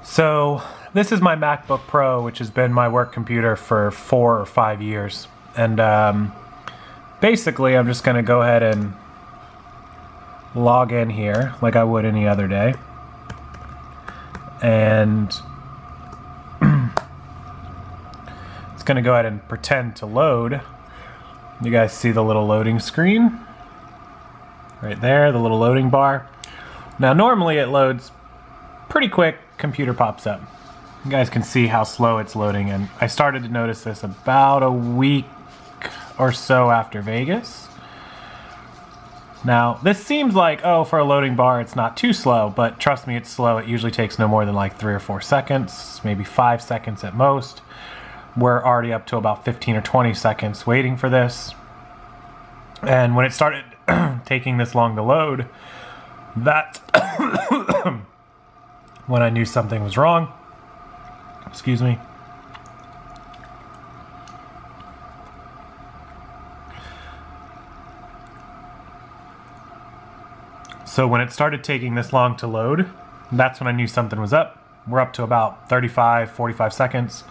So this is my MacBook Pro, which has been my work computer for 4 or 5 years. And basically I'm just going to go ahead and log in here like I would any other day. And it's going to go ahead and pretend to load. You guys see the little loading screen? Right there, the little loading bar. Now normally it loads pretty quick, computer pops up. You guys can see how slow it's loading, and I started to notice this about a week or so after Vegas. Now this seems like, oh, for a loading bar it's not too slow, but trust me, it's slow. It usually takes no more than like 3 or 4 seconds, maybe 5 seconds at most. We're already up to about 15 or 20 seconds waiting for this. And when it started taking this long to load, that's when I knew something was wrong. Excuse me. So when it started taking this long to load, that's when I knew something was up. We're up to about 35, 45 seconds.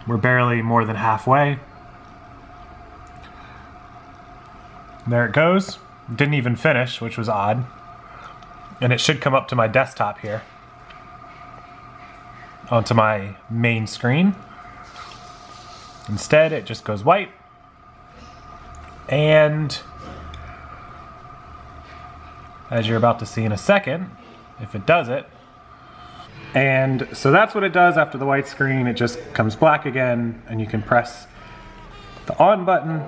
We're barely more than halfway. There it goes. Didn't even finish, which was odd. And it should come up to my desktop here, onto my main screen. Instead, it just goes white. And as you're about to see in a second, if it does it. And so that's what it does after the white screen. It just comes black again, and you can press the on button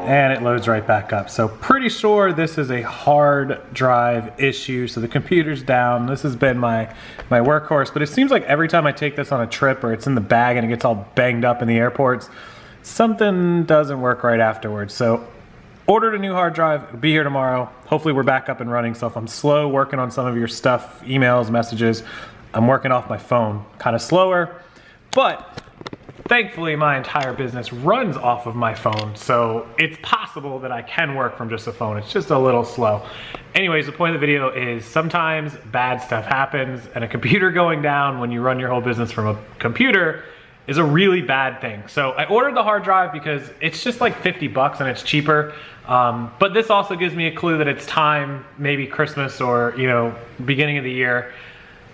and it loads right back up. So pretty sure this is a hard drive issue. So the computer's down. This has been my workhorse, but it seems like every time I take this on a trip or it's in the bag and it gets all banged up in the airports, something doesn't work right afterwards. So ordered a new hard drive, it'll be here tomorrow. Hopefully we're back up and running. So if I'm slow working on some of your stuff, emails, messages, I'm working off my phone, kind of slower, but thankfully my entire business runs off of my phone, so it's possible that I can work from just a phone. It's just a little slow. Anyways, the point of the video is sometimes bad stuff happens, and a computer going down when you run your whole business from a computer is a really bad thing. So I ordered the hard drive because it's just like 50 bucks and it's cheaper. But this also gives me a clue that it's time, maybe Christmas or, you know, beginning of the year,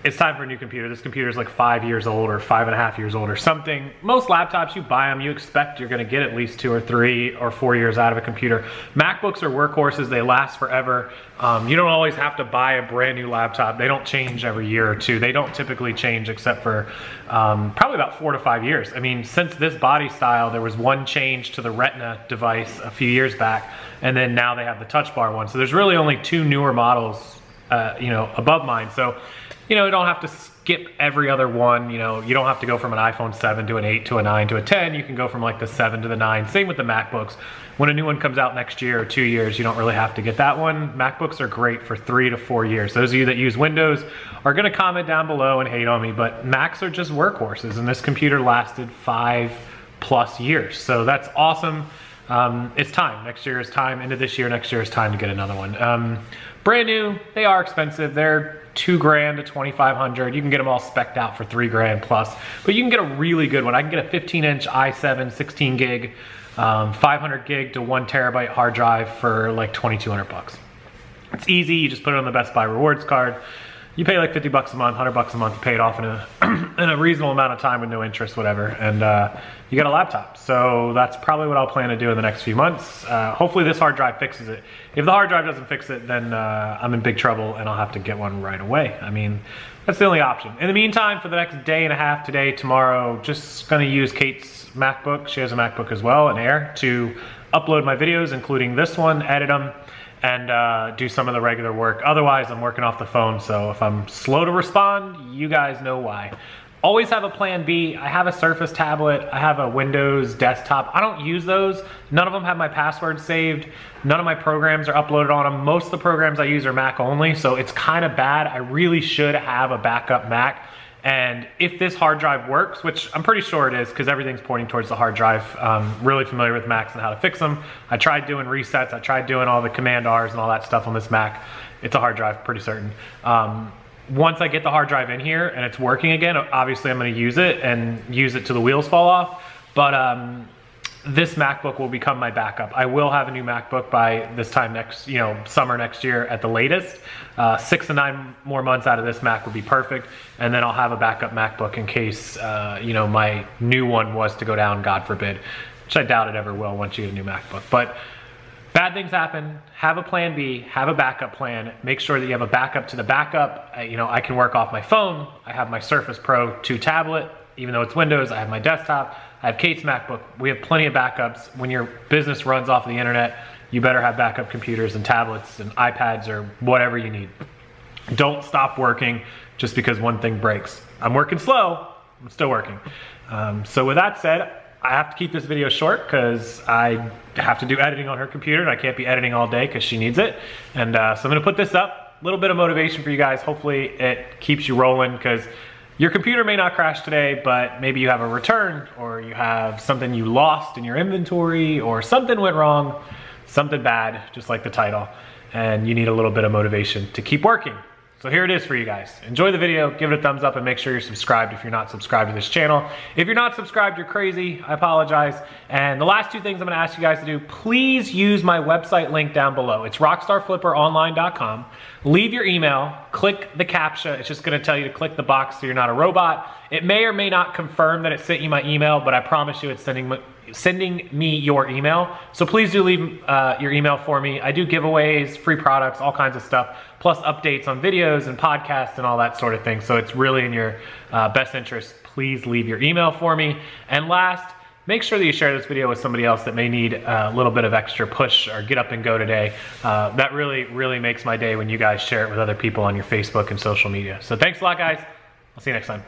it's time for a new computer. This computer is like 5 years old or 5.5 years old or something. Most laptops, you buy them, you expect you're gonna get at least 2 or 3 or 4 years out of a computer. MacBooks are workhorses, they last forever. You don't always have to buy a brand new laptop. They don't change every year or two. They don't typically change except for probably about 4 to 5 years. I mean, since this body style, there was one change to the Retina device a few years back, and then now they have the Touch Bar one. So there's really only 2 newer models you know, above mine. So, you know, you don't have to skip every other one. You know, you don't have to go from an iPhone 7 to an 8 to a 9 to a 10. You can go from like the 7 to the 9. Same with the MacBooks. When a new one comes out next year or 2 years, you don't really have to get that one. MacBooks are great for 3 to 4 years. Those of you that use Windows are gonna comment down below and hate on me, but Macs are just workhorses, and this computer lasted 5+ years. So that's awesome. It's time. Next year is time. Into this year, next year is time to get another one. Brand new, they are expensive. They're $2 grand to $2,500. You can get them all spec'd out for $3 grand plus, but you can get a really good one. I can get a 15-inch i7 16 gig, 500 gig to 1 terabyte hard drive for like 2,200 bucks. It's easy. You just put it on the Best Buy rewards card. You pay like 50 bucks a month, 100 bucks a month. You pay it off in a reasonable amount of time with no interest, whatever, and you get a laptop. So that's probably what I'll plan to do in the next few months. Hopefully this hard drive fixes it. If the hard drive doesn't fix it, then I'm in big trouble and I'll have to get one right away. I mean, that's the only option. In the meantime, for the next day and a half, today, tomorrow, just gonna use Kate's MacBook. She has a MacBook as well, an Air, to upload my videos, including this one, edit them, and do some of the regular work. Otherwise, I'm working off the phone, so if I'm slow to respond, you guys know why. Always have a plan B. I have a Surface tablet. I have a Windows desktop. I don't use those. None of them have my password saved. None of my programs are uploaded on them. Most of the programs I use are Mac only, so it's kind of bad. I really should have a backup Mac. And if this hard drive works, which I'm pretty sure it is because everything's pointing towards the hard drive, really familiar with Macs and how to fix them. I tried doing resets. I tried doing all the Command Rs and all that stuff on this Mac. It's a hard drive, pretty certain. once I get the hard drive in here and it's working again, obviously I'm gonna use it and use it till the wheels fall off. But this MacBook will become my backup. I will have a new MacBook by this time next, summer next year at the latest. 6 to 9 more months out of this Mac would be perfect. And then I'll have a backup MacBook in case, my new one was to go down, God forbid, which I doubt it ever will once you get a new MacBook. But bad things happen. Have a plan B, have a backup plan. Make sure that you have a backup to the backup. I can work off my phone. I have my Surface Pro 2 tablet. Even though it's Windows, I have my desktop. I have Kate's MacBook. We have plenty of backups. When your business runs off of the internet, you better have backup computers and tablets and iPads or whatever you need. Don't stop working just because one thing breaks. I'm working slow, I'm still working. So with that said, I have to keep this video short because I have to do editing on her computer and I can't be editing all day because she needs it. And so I'm gonna put this up, a little bit of motivation for you guys. Hopefully it keeps you rolling, because your computer may not crash today, but maybe you have a return, or you have something you lost in your inventory, or something went wrong, something bad, just like the title, and you need a little bit of motivation to keep working. So here it is for you guys. Enjoy the video, give it a thumbs up, and make sure you're subscribed if you're not subscribed to this channel. If you're not subscribed, you're crazy, I apologize. And the last two things I'm gonna ask you guys to do, please use my website link down below. It's rockstarflipperonline.com. Leave your email, click the CAPTCHA. It's just gonna tell you to click the box so you're not a robot. It may or may not confirm that it sent you my email, but I promise you it's sending me your email. So please do leave your email for me. I do giveaways, free products, all kinds of stuff, plus updates on videos and podcasts and all that sort of thing. So it's really in your best interest. Please leave your email for me. And last, make sure that you share this video with somebody else that may need a little bit of extra push or get up and go today. That really, really makes my day when you guys share it with other people on your Facebook and social media. So thanks a lot, guys. I'll see you next time.